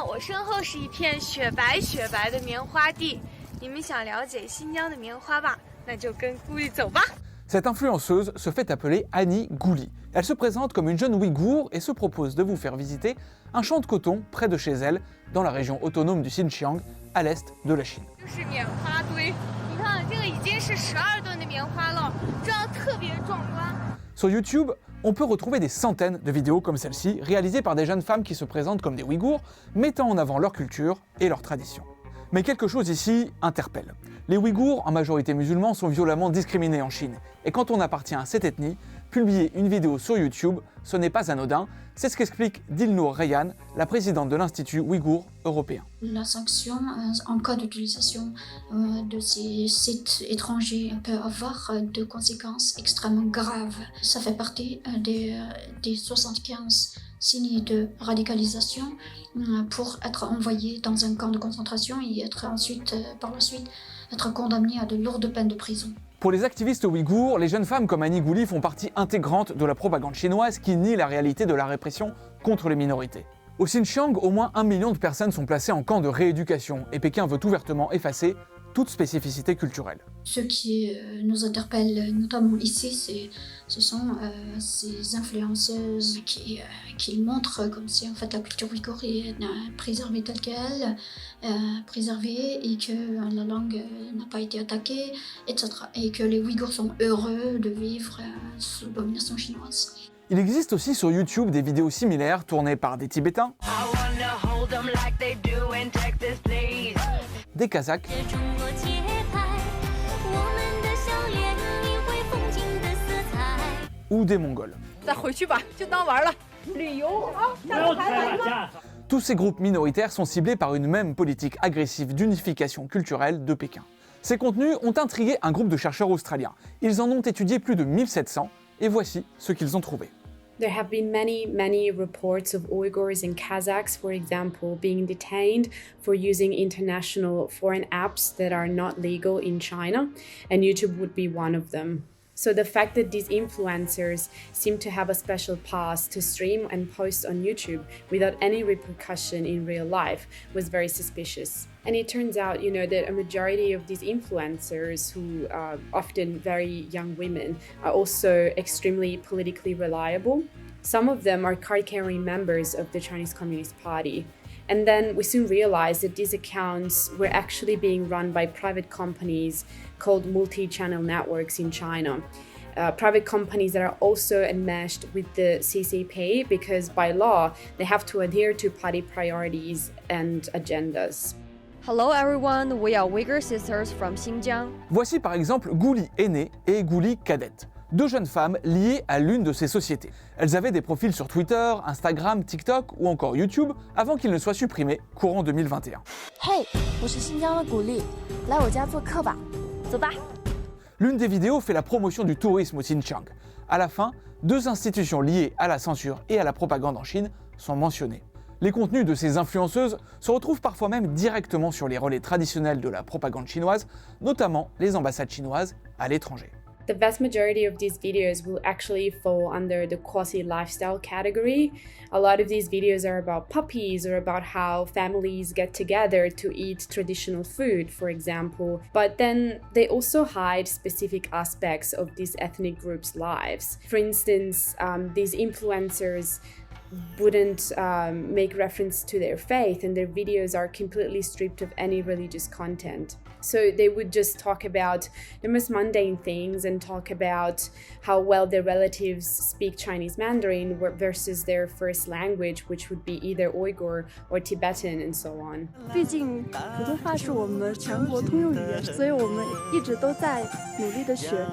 看，我身后是一片雪白雪白的棉花地。你们想了解新疆的棉花吧？那就跟顾丽走吧。Cette influenceuse se fait appeler Annie Gouli. Elle se présente comme une jeune ouïghour et se propose de vous faire visiter un champ de coton près de chez elle, dans la région autonome du Xinjiang, à l'est de la Chine. 就是棉花堆，你看这个已经是12吨的棉花了，这样特别壮观。Sur YouTube, on peut retrouver des centaines de vidéos comme celle-ci, réalisées par des jeunes femmes qui se présentent comme des Ouïghours, mettant en avant leur culture et leurs traditions. Mais quelque chose ici interpelle. Les Ouïghours, en majorité musulmans, sont violemment discriminés en Chine. Et quand on appartient à cette ethnie, publier une vidéo sur YouTube, ce n'est pas anodin. C'est ce qu'explique Dilnour Reyhan, la présidente de l'Institut Ouïghour européen. La sanction en cas d'utilisation de ces sites étrangers peut avoir de conséquences extrêmement graves. Ça fait partie des 75 signes de radicalisation pour être envoyé dans un camp de concentration et être ensuite, par la suite, être condamné à de lourdes peines de prison. Pour les activistes ouïghours, les jeunes femmes comme Annie Gouli font partie intégrante de la propagande chinoise qui nie la réalité de la répression contre les minorités. Au Xinjiang, au moins 1 million de personnes sont placées en camp de rééducation et Pékin veut ouvertement effacer toute spécificité culturelle. Ce qui nous interpelle notamment ici, ce sont ces influenceuses qui montrent comme si en fait la culture ouïghour est préservée telle qu'elle, préservée et que la langue n'a pas été attaquée, etc. Et que les Ouïghours sont heureux de vivre sous domination chinoise. Il existe aussi sur YouTube des vidéos similaires tournées par des Tibétains, des Kazakhs ou des Mongols. Tous ces groupes minoritaires sont ciblés par une même politique agressive d'unification culturelle de Pékin. Ces contenus ont intrigué un groupe de chercheurs australiens. Ils en ont étudié plus de 1700 et voici ce qu'ils ont trouvé. There have been many reports of Uyghurs and Kazakhs, for example, being detained for using international foreign apps that are not legal in China, and YouTube would be one of them. So the fact that these influencers seem to have a special pass to stream and post on YouTube without any repercussion in real life was very suspicious. And it turns out, that a majority of these influencers, who are often very young women, are also extremely politically reliable. Some of them are card-carrying members of the Chinese Communist Party. And then we soon realized that these accounts were actually being run by private companies called multi-channel networks in China. Private companies that are also enmeshed with the CCP because by law, they have to adhere to party priorities and agendas. Hello everyone, we are Uyghur sisters from Xinjiang. Voici par exemple Gouli aînée et Gouli cadette, deux jeunes femmes liées à l'une de ces sociétés. Elles avaient des profils sur Twitter, Instagram, TikTok ou encore YouTube avant qu'ils ne soient supprimés courant 2021. Hey, 我是新疆的古丽，来我家做客吧，走吧。L'une des vidéos fait la promotion du tourisme au Xinjiang. À la fin, deux institutions liées à la censure et à la propagande en Chine sont mentionnées. Les contenus de ces influenceuses se retrouvent parfois même directement sur les relais traditionnels de la propagande chinoise, notamment les ambassades chinoises à l'étranger. The vast majority of these videos will actually fall under the quasi-lifestyle category. A lot of these videos are about puppies or about how families get together to eat traditional food, for example. But then they also hide specific aspects of these ethnic groups' lives. For instance, these influencers wouldn't make reference to their faith, and their videos are completely stripped of any religious content. So they would just talk about the most mundane things and talk about how well their relatives speak Chinese Mandarin versus their first language, which would be either Uyghur or Tibetan and so on. 毕竟普通话是我们全国通用语言，所以我们一直都在努力的学。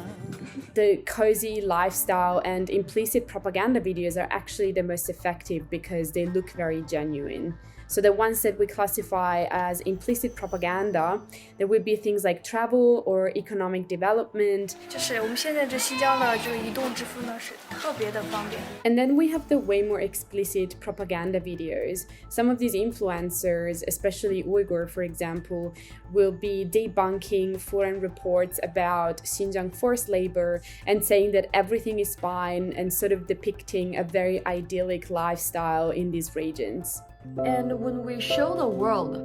The cozy lifestyle and implicit propaganda videos are actually the most effective because they look very genuine. So the ones that we classify as implicit propaganda, there would be things like travel or economic development. 就是我们现在这新疆的这个移动支付呢是特别的方便。 And then we have the way more explicit propaganda videos. Some of these influencers, especially Uyghur, for example, will be debunking foreign reports about Xinjiang forced labor and saying that everything is fine and sort of depicting a very idyllic lifestyle in these regions. And when we show the world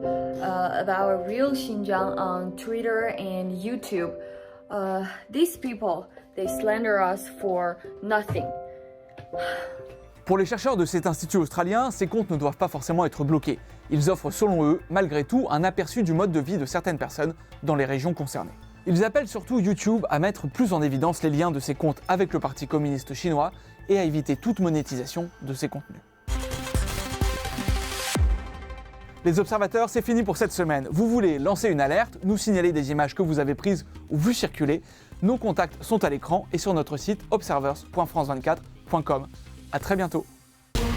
about real Xinjiang on Twitter and YouTube, these people, they slander us for nothing. Pour les chercheurs de cet institut australien, ces comptes ne doivent pas forcément être bloqués. Ils offrent selon eux, malgré tout, un aperçu du mode de vie de certaines personnes dans les régions concernées. Ils appellent surtout YouTube à mettre plus en évidence les liens de ces comptes avec le Parti communiste chinois et à éviter toute monétisation de ces contenus. Les observateurs, c'est fini pour cette semaine. Vous voulez lancer une alerte, nous signaler des images que vous avez prises ou vues circuler, nos contacts sont à l'écran et sur notre site observers.france24.com. À très bientôt.